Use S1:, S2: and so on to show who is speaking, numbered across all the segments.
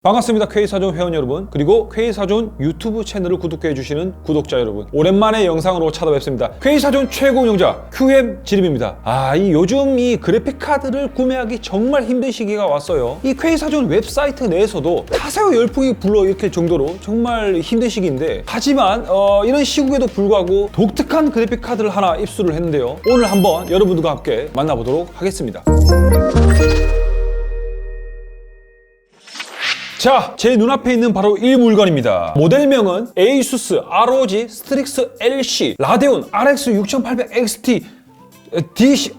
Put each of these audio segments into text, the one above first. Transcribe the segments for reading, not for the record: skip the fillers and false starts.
S1: 반갑습니다. K사전 회원 여러분, 그리고 K사전 유튜브 채널을 구독해주시는 구독자 여러분, 오랜만에 영상으로 찾아뵙습니다. K사전 최고 운영자 QM진입입니다. 이 요즘 이 그래픽카드를 구매하기 정말 힘든 시기가 왔어요. 이 K사전 웹사이트 내에서도 타사의 열풍이 불러일으킬 정도로 정말 힘든 시기인데, 하지만 이런 시국에도 불구하고 독특한 그래픽카드를 하나 입수를 했는데요. 오늘 한번 여러분들과 함께 만나보도록 하겠습니다. 자, 제 눈앞에 있는 바로 이 물건입니다. 모델명은 ASUS ROG 스트릭스 LC 라데온 RX 6800XT DC.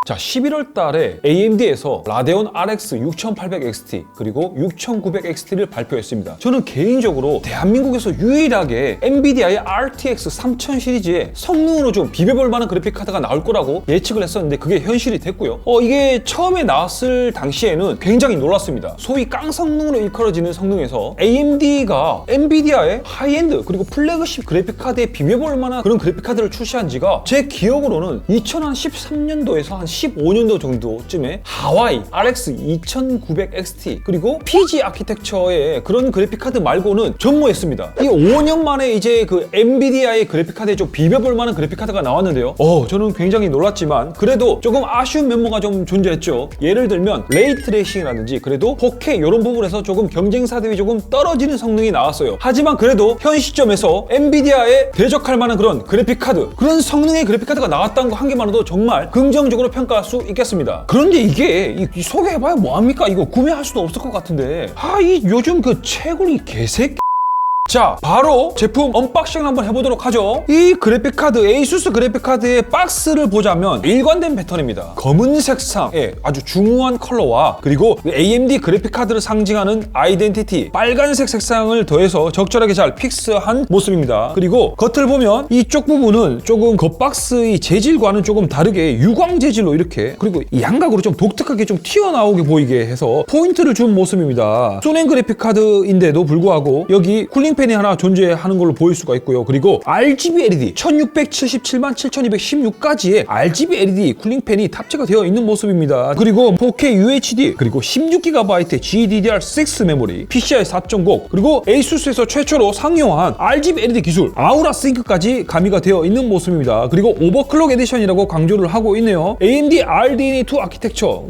S1: 자, 11월 달에 AMD에서 라데온 RX 6800XT 그리고 6900XT를 발표했습니다. 저는 개인적으로 대한민국에서 유일하게 엔비디아의 RTX 3000 시리즈의 성능으로 좀 비벼볼 만한 그래픽카드가 나올 거라고 예측을 했었는데 그게 현실이 됐고요. 이게 처음에 나왔을 당시에는 굉장히 놀랐습니다. 소위 깡성능으로 일컬어지는 성능에서 AMD가 엔비디아의 하이엔드 그리고 플래그십 그래픽카드에 비벼볼 만한 그런 그래픽카드를 출시한 지가 제 기억으로는 2013년도에서 한 15년도 정도쯤에 하와이 RX 2900XT 그리고 PG 아키텍처의 그런 그래픽카드 말고는 전무했습니다. 이 5년 만에 이제 그 엔비디아의 그래픽카드에 좀 비벼볼 만한 그래픽카드가 나왔는데요. 저는 굉장히 놀랐지만 그래도 조금 아쉬운 면모가 좀 존재했죠. 예를 들면 레이트레이싱이라든지 그래도 4K 이런 부분에서 조금 경쟁사 대비 조금 떨어지는 성능이 나왔어요. 하지만 그래도 현 시점에서 엔비디아에 대적할 만한 그런 그래픽카드, 그런 성능의 그래픽카드가 나왔다는 거 한 개만으로도 정말 긍정적으로 평가할 수 있겠습니다. 그런데 이게 소개해봐야 뭐합니까? 이거 구매할 수도 없을 것 같은데 이 요즘 그 채굴이 개새끼. 자, 바로 제품 언박싱 한번 해보도록 하죠. 이 그래픽카드, ASUS 그래픽카드의 박스를 보자면 일관된 패턴입니다. 검은 색상의 아주 중후한 컬러와 그리고 AMD 그래픽카드를 상징하는 아이덴티티 빨간색 색상을 더해서 적절하게 잘 픽스한 모습입니다. 그리고 겉을 보면 이쪽 부분은 조금 겉박스의 재질과는 조금 다르게 유광 재질로 이렇게, 그리고 양각으로 좀 독특하게 좀 튀어나오게 보이게 해서 포인트를 준 모습입니다. 소냉 그래픽카드인데도 불구하고 여기 쿨링팬이 하나 존재하는 걸로 보일 수가 있고요. 그리고 RGB LED 1677만 7216까지의 RGB LED 쿨링팬이 탑재가 되어 있는 모습입니다. 그리고 4K UHD 그리고 16GB GDDR6 메모리, PCI 4.0 그리고 ASUS에서 최초로 상용화한 RGB LED 기술 아우라 싱크까지 가미가 되어 있는 모습입니다. 그리고 오버클럭 에디션이라고 강조를 하고 있네요. AMD RDNA2 아키텍처,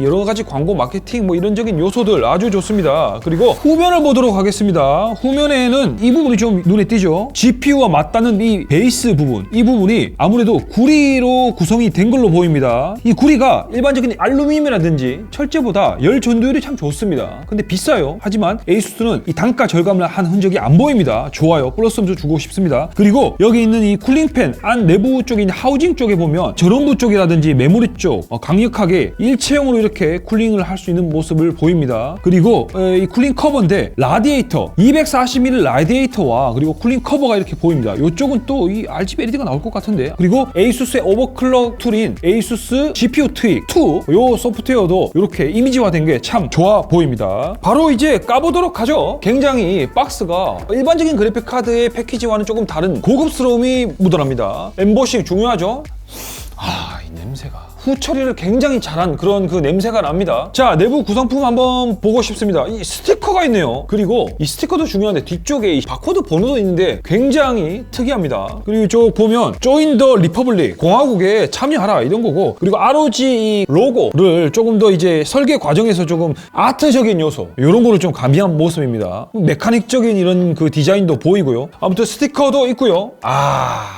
S1: 여러 가지 광고 마케팅 이런적인 요소들 아주 좋습니다. 그리고 후면을 보도록 하겠습니다. 후면에 이 부분이 좀 눈에 띄죠. GPU와 맞닿는 이 베이스 부분, 이 부분이 아무래도 구리로 구성이 된 걸로 보입니다. 이 구리가 일반적인 알루미늄이라든지 철제보다 열 전도율이 참 좋습니다. 근데 비싸요. 하지만 ASUS는 이 단가 절감을 한 흔적이 안 보입니다. 좋아요. 플러스 점수 주고 싶습니다. 그리고 여기 있는 이 쿨링팬 안 내부 쪽인 하우징 쪽에 보면 전원부 쪽이라든지 메모리 쪽 강력하게 일체형으로 이렇게 쿨링을 할 수 있는 모습을 보입니다. 그리고 이 쿨링 커버인데 라디에이터 240mm 라디에이터와 그리고 쿨링 커버가 이렇게 보입니다. 이쪽은 또 이 RGB LED가 나올 것 같은데, 그리고 ASUS의 오버클럭 툴인 ASUS GPU Tweak 2 요 소프트웨어도 이렇게 이미지화된 게 참 좋아 보입니다. 바로 이제 까보도록 하죠. 굉장히 박스가 일반적인 그래픽 카드의 패키지와는 조금 다른 고급스러움이 묻어납니다. 엠보싱 중요하죠. 이 냄새가 후처리를 굉장히 잘한 그런 그 냄새가 납니다. 자, 내부 구성품 한번 보고 싶습니다. 이 스티커가 있네요. 그리고 이 스티커도 중요한데 뒤쪽에 이 바코드 번호도 있는데 굉장히 특이합니다. 그리고 이쪽 보면 Join the Republic, 공화국에 참여하라 이런 거고, 그리고 ROG 로고를 조금 더 이제 설계 과정에서 조금 아트적인 요소 이런 거를 좀 가미한 모습입니다. 메카닉적인 이런 그 디자인도 보이고요. 아무튼 스티커도 있고요.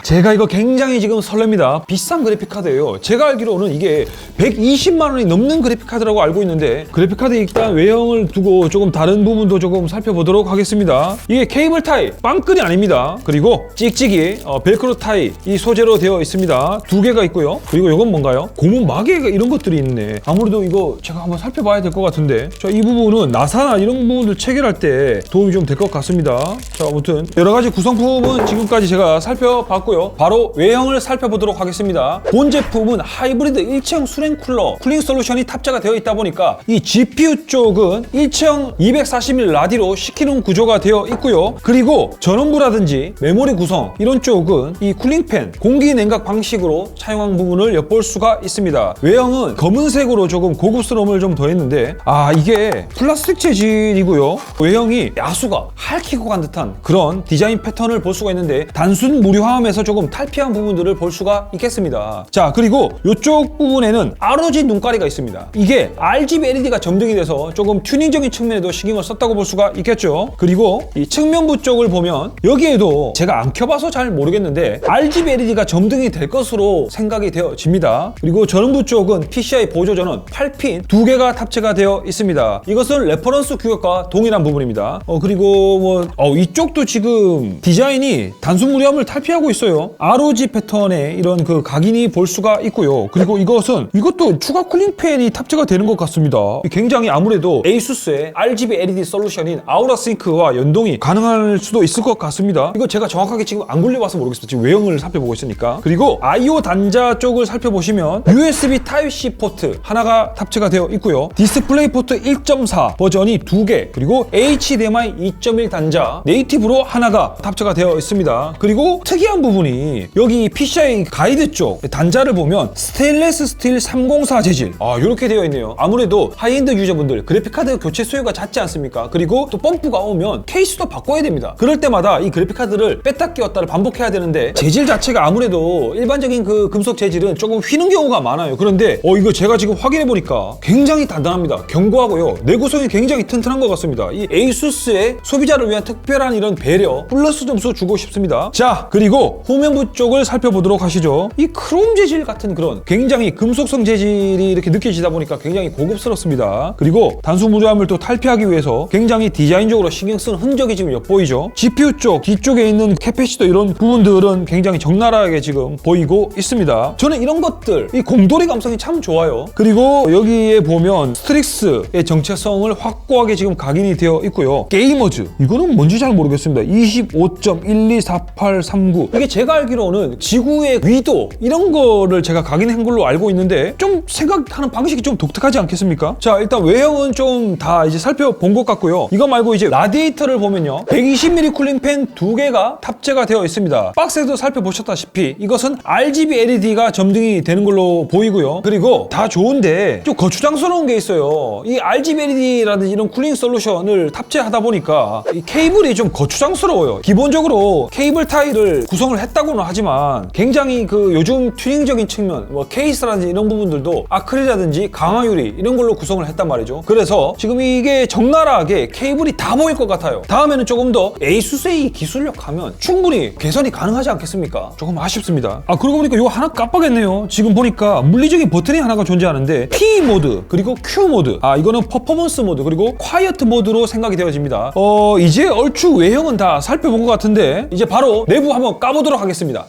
S1: 제가 이거 굉장히 지금 설렙니다. 비싼 그래픽 카드예요. 제가 알기로는 이게 120만 원이 넘는 그래픽카드라고 알고 있는데, 그래픽카드 일단 외형을 두고 조금 다른 부분도 조금 살펴보도록 하겠습니다. 이게 케이블 타입, 빵끈이 아닙니다. 그리고 찍찍이 벨크로 타입 이 소재로 되어 있습니다. 두 개가 있고요. 그리고 이건 뭔가요? 고무 마개 이런 것들이 있네. 아무래도 이거 제가 한번 살펴봐야 될 것 같은데, 자, 이 부분은 나사나 이런 부분들 체결할 때 도움이 좀 될 것 같습니다. 자, 아무튼 여러 가지 구성품은 지금까지 제가 살펴봤고요. 바로 외형을 살펴보도록 하겠습니다. 본 제품은 하이브리드 하이엔드 일체형 수냉 쿨러 쿨링 솔루션이 탑재가 되어 있다 보니까 이 GPU 쪽은 일체형 240mm 라디로 시키는 구조가 되어 있고요. 그리고 전원부라든지 메모리 구성 이런 쪽은 이 쿨링팬 공기 냉각 방식으로 사용한 부분을 엿볼 수가 있습니다. 외형은 검은색으로 조금 고급스러움을 좀 더했는데 이게 플라스틱 재질이고요. 외형이 야수가 핥히고 간 듯한 그런 디자인 패턴을 볼 수가 있는데 단순 무료화함에서 조금 탈피한 부분들을 볼 수가 있겠습니다. 자, 그리고 이쪽 부분에는 ROG 눈가리가 있습니다. 이게 RGB LED가 점등이 돼서 조금 튜닝적인 측면에도 신경을 썼다고 볼 수가 있겠죠. 그리고 이 측면부 쪽을 보면 여기에도 제가 안 켜봐서 잘 모르겠는데 RGB LED가 점등이 될 것으로 생각이 되어집니다. 그리고 전원부 쪽은 PCI 보조 전원 8핀 2개가 탑재가 되어 있습니다. 이것은 레퍼런스 규격과 동일한 부분입니다. 그리고 이쪽도 지금 디자인이 단순 무료함을 탈피하고 있어요. ROG 패턴의 이런 그 각인이 볼 수가 있고요. 그리고 이것도 추가 쿨링팬이 탑재가 되는 것 같습니다. 굉장히 아무래도 ASUS의 RGB LED 솔루션인 아우라 싱크와 연동이 가능할 수도 있을 것 같습니다. 이거 제가 정확하게 지금 안 굴려봐서 모르겠어요. 지금 외형을 살펴보고 있으니까. 그리고 I/O 단자 쪽을 살펴보시면 USB Type-C 포트 하나가 탑재가 되어 있고요. 디스플레이 포트 1.4 버전이 2개, 그리고 HDMI 2.1 단자 네이티브로 하나가 탑재가 되어 있습니다. 그리고 특이한 부분이 여기 PCI 가이드 쪽 단자를 보면 스테인리스 스틸 304 재질 이렇게 되어 있네요. 아무래도 하이엔드 유저분들 그래픽카드 교체 수요가 잦지 않습니까? 그리고 또 펌프가 오면 케이스도 바꿔야 됩니다. 그럴 때마다 이 그래픽카드를 뺐다 끼웠다를 반복해야 되는데 재질 자체가 아무래도 일반적인 그 금속 재질은 조금 휘는 경우가 많아요. 그런데 이거 제가 지금 확인해 보니까 굉장히 단단합니다. 견고하고요. 내구성이 굉장히 튼튼한 것 같습니다. 이 ASUS의 소비자를 위한 특별한 이런 배려 플러스 점수 주고 싶습니다. 자, 그리고 후면부 쪽을 살펴보도록 하시죠. 이 크롬 재질 같은 그런 굉장히 금속성 재질이 이렇게 느껴지다 보니까 굉장히 고급스럽습니다. 그리고 단순 무료함을 또 탈피하기 위해서 굉장히 디자인적으로 신경 쓴 흔적이 지금 엿보이죠. GPU 쪽 뒤쪽에 있는 캐패시터 이런 부분들은 굉장히 적나라하게 지금 보이고 있습니다. 저는 이런 것들 이 공돌이 감성이 참 좋아요. 그리고 여기에 보면 스트릭스의 정체성을 확고하게 지금 각인이 되어 있고요. 게이머즈 이거는 뭔지 잘 모르겠습니다. 25.124839 이게 제가 알기로는 지구의 위도 이런 거를 제가 각인한 걸로 알고 있는데 좀 생각하는 방식이 좀 독특하지 않겠습니까? 자, 일단 외형은 좀 다 이제 살펴본 것 같고요. 이거 말고 이제 라디에이터를 보면요, 120mm 쿨링팬 2개가 탑재가 되어 있습니다. 박스에도 살펴보셨다시피 이것은 RGB LED가 점등이 되는 걸로 보이고요. 그리고 다 좋은데 좀 거추장스러운 게 있어요. 이 RGB LED라든지 이런 쿨링 솔루션을 탑재하다 보니까 이 케이블이 좀 거추장스러워요. 기본적으로 케이블 타일을 구성을 했다고는 하지만 굉장히 그 요즘 튜닝적인 측면, 케이스라든지 이런 부분들도 아크릴이라든지 강화유리 이런 걸로 구성을 했단 말이죠. 그래서 지금 이게 적나라하게 케이블이 다 보일 것 같아요. 다음에는 조금 더 ASUS의 이 기술력 하면 충분히 개선이 가능하지 않겠습니까? 조금 아쉽습니다. 그러고 보니까 이거 하나 깜빡했네요. 지금 보니까 물리적인 버튼이 하나가 존재하는데 P 모드 그리고 Q 모드, 이거는 퍼포먼스 모드 그리고 콰이어트 모드로 생각이 되어집니다. 이제 얼추 외형은 다 살펴본 것 같은데 이제 바로 내부 한번 까보도록 하겠습니다.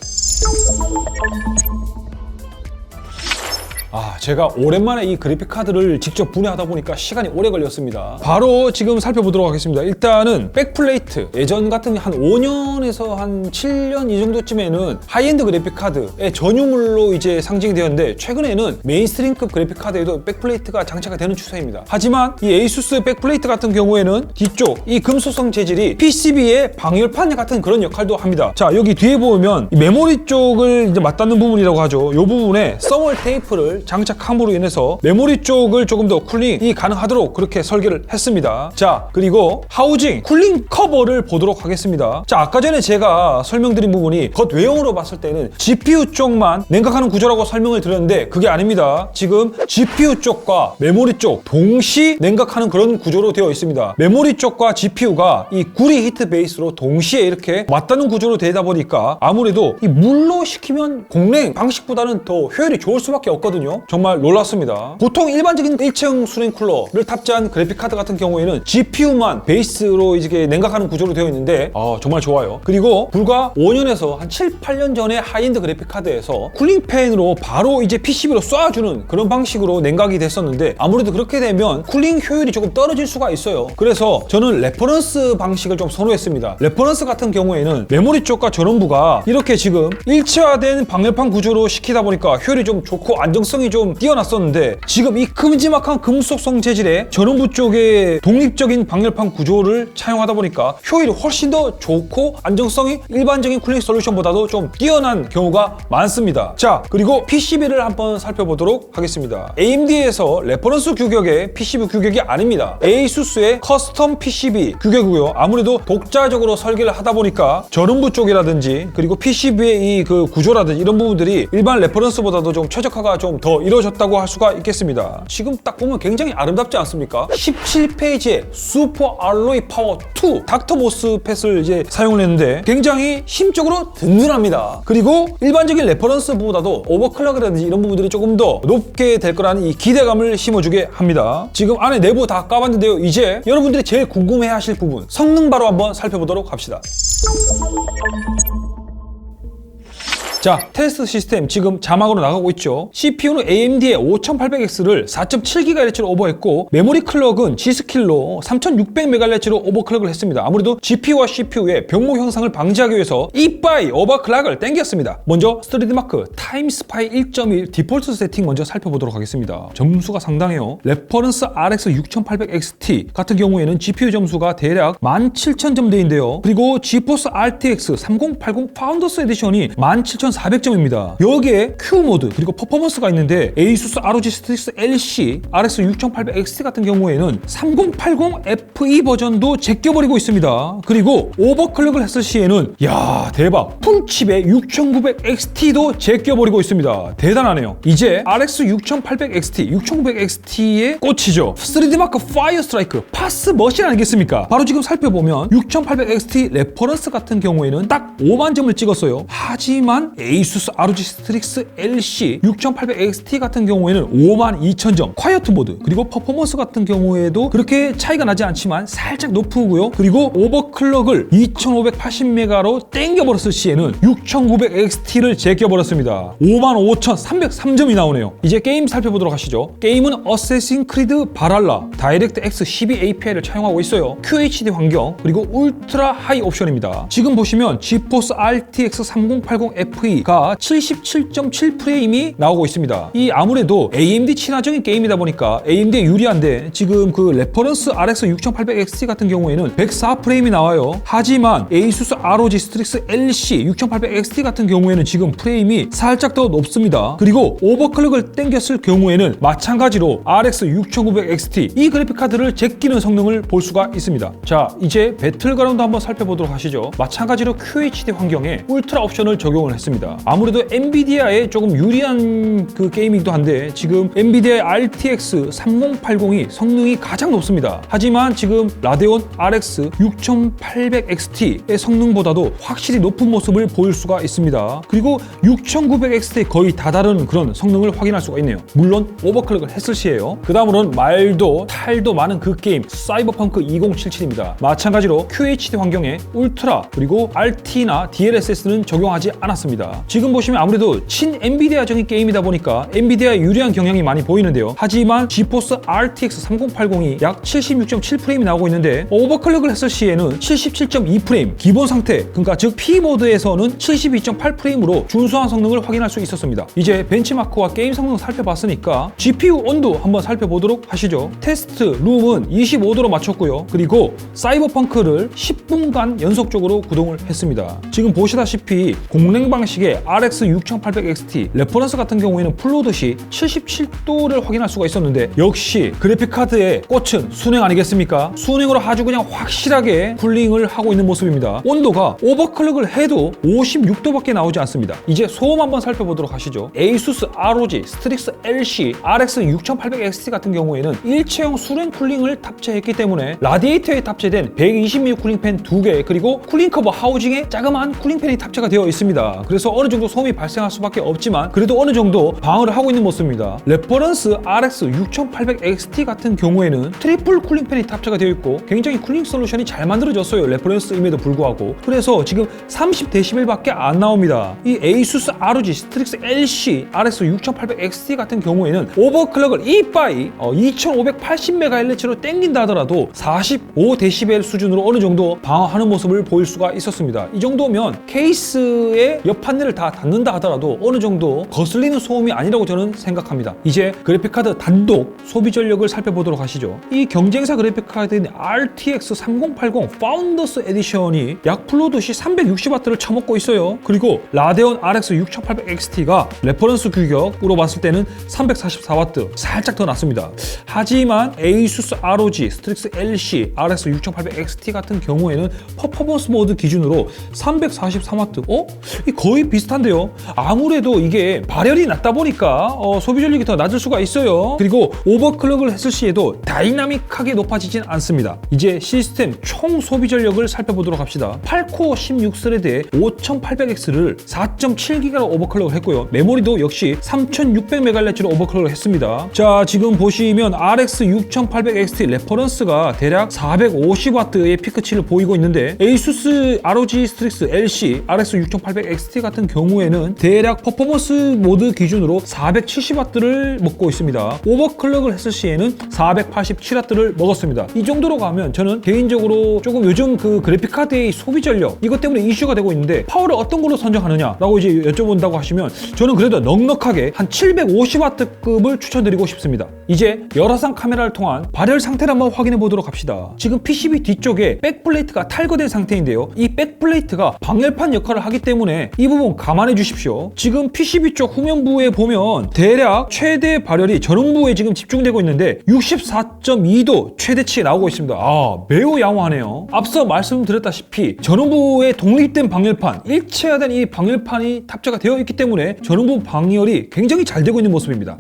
S1: 제가 오랜만에 이 그래픽카드를 직접 분해하다 보니까 시간이 오래 걸렸습니다. 바로 지금 살펴보도록 하겠습니다. 일단은 백플레이트, 예전 같은 한 5년에서 한 7년 이 정도쯤에는 하이엔드 그래픽카드의 전유물로 이제 상징이 되었는데 최근에는 메인스트림급 그래픽카드에도 백플레이트가 장착이 되는 추세입니다. 하지만 이 ASUS 백플레이트 같은 경우에는 뒤쪽 이 금속성 재질이 PCB의 방열판 같은 그런 역할도 합니다. 자, 여기 뒤에 보면 이 메모리 쪽을 이제 맞닿는 부분이라고 하죠. 이 부분에 썸월 테이프를 장착함으로 인해서 메모리 쪽을 조금 더 쿨링이 가능하도록 그렇게 설계를 했습니다. 자, 그리고 하우징 쿨링 커버를 보도록 하겠습니다. 자, 아까 전에 제가 설명드린 부분이 겉 외형으로 봤을 때는 GPU 쪽만 냉각하는 구조라고 설명을 드렸는데 그게 아닙니다. 지금 GPU 쪽과 메모리 쪽 동시 냉각하는 그런 구조로 되어 있습니다. 메모리 쪽과 GPU가 이 구리 히트 베이스로 동시에 이렇게 맞닿는 구조로 되다 보니까 아무래도 이 물로 식히면 공냉 방식보다는 더 효율이 좋을 수밖에 없거든요. 정말 놀랐습니다. 보통 일반적인 일체형 수냉 쿨러를 탑재한 그래픽카드 같은 경우에는 GPU만 베이스로 이제 냉각하는 구조로 되어 있는데 정말 좋아요. 그리고 불과 5년에서 한 7, 8년 전에 하이엔드 그래픽카드에서 쿨링팬으로 바로 이제 PCB로 쏴주는 그런 방식으로 냉각이 됐었는데 아무래도 그렇게 되면 쿨링 효율이 조금 떨어질 수가 있어요. 그래서 저는 레퍼런스 방식을 좀 선호했습니다. 레퍼런스 같은 경우에는 메모리 쪽과 전원부가 이렇게 지금 일체화된 방열판 구조로 시키다 보니까 효율이 좀 좋고 안정성이 성능이 좀 뛰어났었는데 지금 이 큼지막한 금속성 재질의 전원부 쪽에 독립적인 방열판 구조를 차용하다 보니까 효율이 훨씬 더 좋고 안정성이 일반적인 쿨링 솔루션보다도 좀 뛰어난 경우가 많습니다. 자, 그리고 PCB를 한번 살펴보도록 하겠습니다. AMD에서 레퍼런스 규격의 PCB 규격이 아닙니다. ASUS의 커스텀 PCB 규격이고요. 아무래도 독자적으로 설계를 하다 보니까 전원부 쪽이라든지 그리고 PCB의 이 그 구조라든지 이런 부분들이 일반 레퍼런스보다도 좀 최적화가 좀 더 이루어졌다고 할 수가 있겠습니다. 지금 딱 보면 굉장히 아름답지 않습니까? 17페이지에 슈퍼 알로이 파워 2 닥터 모스펫을 이제 사용을 했는데 굉장히 힘적으로 든든합니다. 그리고 일반적인 레퍼런스보다도 오버클럭이라든지 이런 부분들이 조금 더 높게 될 거라는 이 기대감을 심어주게 합니다. 지금 안에 내부 다 까봤는데요. 이제 여러분들이 제일 궁금해하실 부분 성능 바로 한번 살펴보도록 합시다. 자, 테스트 시스템 지금 자막으로 나가고 있죠. CPU는 AMD의 5800X를 4.7GHz로 오버했고 메모리 클럭은 G스킬로 3600MHz로 오버클럭을 했습니다. 아무래도 GPU와 CPU의 병목 형상을 방지하기 위해서 이빠이 오버클럭을 땡겼습니다. 먼저 3D마크 타임스파이 1.1 디폴트 세팅 먼저 살펴보도록 하겠습니다. 점수가 상당해요. 레퍼런스 RX 6800XT 같은 경우에는 GPU 점수가 대략 17000점대인데요. 그리고 GeForce RTX 3080 파운더스 에디션이 17400점입니다. 여기에 Q 모드 그리고 퍼포먼스가 있는데 ASUS ROG Strix LC RX 6800XT 같은 경우에는 3080 FE 버전도 제껴버리고 있습니다. 그리고 오버클럭을 했을 시에는 야 대박 풀칩의 6900XT도 제껴버리고 있습니다. 대단하네요. 이제 RX 6800XT 6900XT의 꽃이죠. 3D마크 파이어 스트라이크 파스 머신 아니겠습니까? 바로 지금 살펴보면 6800XT 레퍼런스 같은 경우에는 딱 5만 점을 찍었어요. 하지만 ASUS ROG Strix LC 6800XT 같은 경우에는 52,000점. 콰이어트 모드 그리고 퍼포먼스 같은 경우에도 그렇게 차이가 나지 않지만 살짝 높고요. 그리고 오버클럭을 2580메가로 땡겨버렸을 시에는 6900XT를 제껴버렸습니다. 55,303점이 나오네요. 이제 게임 살펴보도록 하시죠. 게임은 어쌔신 크리드 바랄라 다이렉트 X 12 API를 차용하고 있어요. QHD 환경 그리고 울트라 하이 옵션입니다. 지금 보시면 GeForce RTX 3080 FE가 77.7프레임이 나오고 있습니다. 이 아무래도 AMD 친화적인 게임이다 보니까 AMD에 유리한데 지금 그 레퍼런스 RX 6800XT 같은 경우에는 104프레임이 나와요. 하지만 ASUS ROG Strix LC 6800XT 같은 경우에는 지금 프레임이 살짝 더 높습니다. 그리고 오버클럭을 땡겼을 경우에는 마찬가지로 RX 6900XT 이 그래픽카드를 제끼는 성능을 볼 수가 있습니다. 자, 이제 배틀그라운드 한번 살펴보도록 하시죠. 마찬가지로 QHD 환경에 울트라 옵션을 적용을 했습니다. 아무래도 엔비디아에 조금 유리한 그 게임이기도 한데 지금 엔비디아의 RTX 3080이 성능이 가장 높습니다. 하지만 지금 라데온 RX 6800XT의 성능보다도 확실히 높은 모습을 보일 수가 있습니다. 그리고 6900XT에 거의 다다른 그런 성능을 확인할 수가 있네요. 물론 오버클럭을 했을 시에요. 그 다음으로는 말도 탈도 많은 그 게임 사이버펑크 2077입니다. 마찬가지로 QHD 환경에 울트라 그리고 RT나 DLSS는 적용하지 않았습니다. 지금 보시면 아무래도 친 엔비디아적인 게임이다 보니까 엔비디아의 유리한 경향이 많이 보이는데요. 하지만 GeForce RTX 3080이 약 76.7프레임이 나오고 있는데 오버클럭을 했을 시에는 77.2프레임 기본 상태 그러니까 즉 P모드에서는 72.8프레임으로 준수한 성능을 확인할 수 있었습니다. 이제 벤치마크와 게임 성능 살펴봤으니까 GPU 온도 한번 살펴보도록 하시죠. 테스트 룸은 25도로 맞췄고요. 그리고 사이버펑크를 10분간 연속적으로 구동을 했습니다. 지금 보시다시피 공랭 방식의 RX 6800XT 레퍼런스 같은 경우에는 풀로드시 77도를 확인할 수가 있었는데 역시 그래픽카드의 꽃은 순행 아니겠습니까? 순행으로 아주 그냥 확실하게 쿨링을 하고 있는 모습입니다. 온도가 오버클럭을 해도 56도밖에 나오지 않습니다. 이제 소음 한번 살펴보도록 하시죠. ASUS ROG Strix LC RX 6800XT 같은 경우에는 일체형 수랭 쿨링을 탑재했기 때문에 라디에이터에 탑재된 120mm 쿨링팬 2개 그리고 쿨링 커버 하우징에 자그마한 쿨링팬이 탑재가 되어 있습니다. 그래서 어느 정도 소음이 발생할 수밖에 없지만 그래도 어느 정도 방어를 하고 있는 모습입니다. 레퍼런스 RX 6800XT 같은 경우에는 트리플 쿨링팬이 탑재가 되어 있고 굉장히 쿨링 솔루션이 잘 만들어졌어요. 레퍼런스임에도 불구하고. 그래서 지금 30dB밖에 안 나옵니다. 이 ASUS ROG Strix LC RX 6800XT 같은 경우에는 오버클럭을 이빠이 2580MHz로 땡긴다 하더라도 45dB 수준으로 어느 정도 방어하는 모습을 보일 수가 있었습니다. 이 정도면 케이스의 여판 판넬을 다 닫는다 하더라도 어느 정도 거슬리는 소음이 아니라고 저는 생각합니다. 이제 그래픽카드 단독 소비 전력을 살펴보도록 하시죠. 이 경쟁사 그래픽카드인 RTX 3080 파운더스 에디션이 약 플로듯이 360W를 쳐먹고 있어요. 그리고 라데온 RX 6800XT가 레퍼런스 규격으로 봤을 때는 344W, 살짝 더 낮습니다. 하지만 ASUS ROG 스트릭스 LC RX 6800XT 같은 경우에는 퍼포먼스 모드 기준으로 343W? 이 거의 비슷한데요. 아무래도 이게 발열이 낮다 보니까 소비 전력이 더 낮을 수가 있어요. 그리고 오버클럭을 했을 시에도 다이나믹하게 높아지진 않습니다. 이제 시스템 총 소비 전력을 살펴보도록 합시다. 8코어 16스레드에 5800X를 4.7GB로 오버클럭을 했고요. 메모리도 역시 3600MHz로 오버클럭을 했습니다. 자, 지금 보시면 RX 6800XT 레퍼런스가 대략 450W의 피크치를 보이고 있는데 ASUS ROG 스트릭스 LC RX 6800XT 같은 경우에는 대략 퍼포먼스 모드 기준으로 470W를 먹고 있습니다. 오버클럭을 했을 시에는 487W를 먹었습니다. 이 정도로 가면 저는 개인적으로 조금 요즘 그 그래픽카드의 소비 전력 이것 때문에 이슈가 되고 있는데 파워를 어떤 걸로 선정하느냐라고 이제 여쭤본다고 하시면 저는 그래도 넉넉하게 한 750W급을 추천드리고 싶습니다. 이제 열화상 카메라를 통한 발열 상태를 한번 확인해 보도록 합시다. 지금 PCB 뒤쪽에 백플레이트가 탈거된 상태인데요. 이 백플레이트가 방열판 역할을 하기 때문에 이 부분 감안해 주십시오. 지금 PCB 쪽 후면부에 보면 대략 최대 발열이 전원부에 지금 집중되고 있는데 64.2도 최대치 나오고 있습니다. 매우 양호하네요. 앞서 말씀드렸다시피 전원부에 독립된 방열판, 일체화된 이 방열판이 탑재가 되어 있기 때문에 전원부 방열이 굉장히 잘 되고 있는 모습입니다.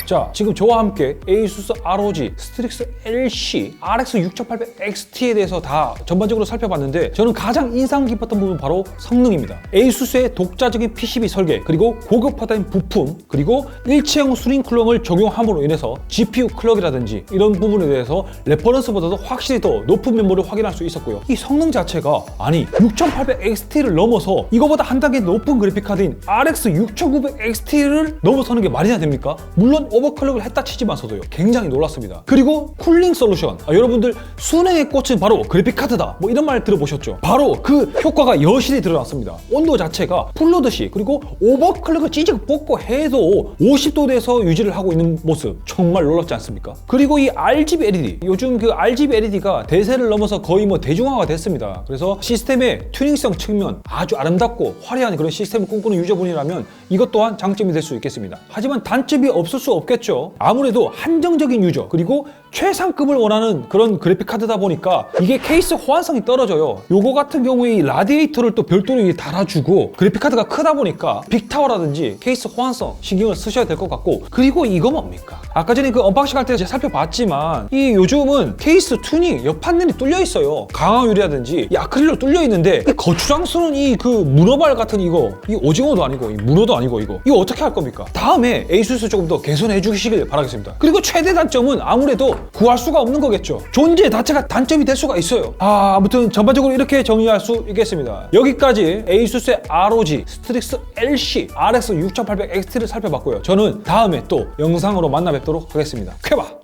S1: 자, 지금 저와 함께 ASUS ROG 스트릭스 LC RX 6800XT에 대해서 다 전반적으로 살펴봤는데 저는 가장 인상 깊었던 부분 바로 성능입니다. ASUS의 독자적인 PCB 설계, 그리고 고급화된 부품, 그리고 일체형 수링 쿨럼을 적용함으로 인해서 GPU 클럭이라든지 이런 부분에 대해서 레퍼런스보다도 확실히 더 높은 메모를 확인할 수 있었고요. 이 성능 자체가 아니 6800XT를 넘어서 이거보다 한 단계 높은 그래픽카드인 RX 6900XT를 넘어서는 게 말이나 됩니까? 물론 오버클럭을 했다 치지만서도요, 굉장히 놀랐습니다. 그리고 쿨링 솔루션, 여러분들 순행의 꽃은 바로 그래픽카드다 뭐 이런 말 들어보셨죠? 바로 그 효과가 여실히 드러났습니다. 온도 자체가 풀로듯이, 그리고 오버클럭을 찌직 뽑고 해도 50도에서 유지를 하고 있는 모습 정말 놀랍지 않습니까? 그리고 이 RGB LED, 요즘 그 RGB LED가 대세를 넘어서 거의 뭐 대중화가 됐습니다. 그래서 시스템의 튜닝성 측면 아주 아름답고 화려한 그런 시스템을 꿈꾸는 유저분이라면 이것 또한 장점이 될 수 있겠습니다. 하지만 단점이 없을 수 없겠죠. 아무래도 한정적인 유저, 그리고 최상급을 원하는 그런 그래픽카드다 보니까 이게 케이스 호환성이 떨어져요. 요거 같은 경우에 이 라디에이터를 또 별도로 달아주고, 그래픽카드가 크다 보니까 빅타워라든지 케이스 호환성 신경을 쓰셔야 될 것 같고, 그리고 이거 뭡니까? 아까 전에 그 언박싱 할 때 제가 살펴봤지만 이 요즘은 케이스 튜닝 옆 판넬이 뚫려 있어요. 강화 유리라든지 이 아크릴로 뚫려 있는데 이 거추장스러운 이 그 문어발 같은 이거, 이 오징어도 아니고 이 문어도 아니고 이거 어떻게 할 겁니까? 다음에 ASUS 조금 더 개선해 주시길 바라겠습니다. 그리고 최대 단점은 아무래도 구할 수가 없는 거겠죠. 존재 자체가 단점이 될 수가 있어요. 아무튼 전반적으로 이렇게 정리할 수 있겠습니다. 여기까지 ASUS의 ROG 스트릭스 LC RX 6800XT를 살펴봤고요. 저는 다음에 또 영상으로 만나 뵙도록 하겠습니다. 쾌바!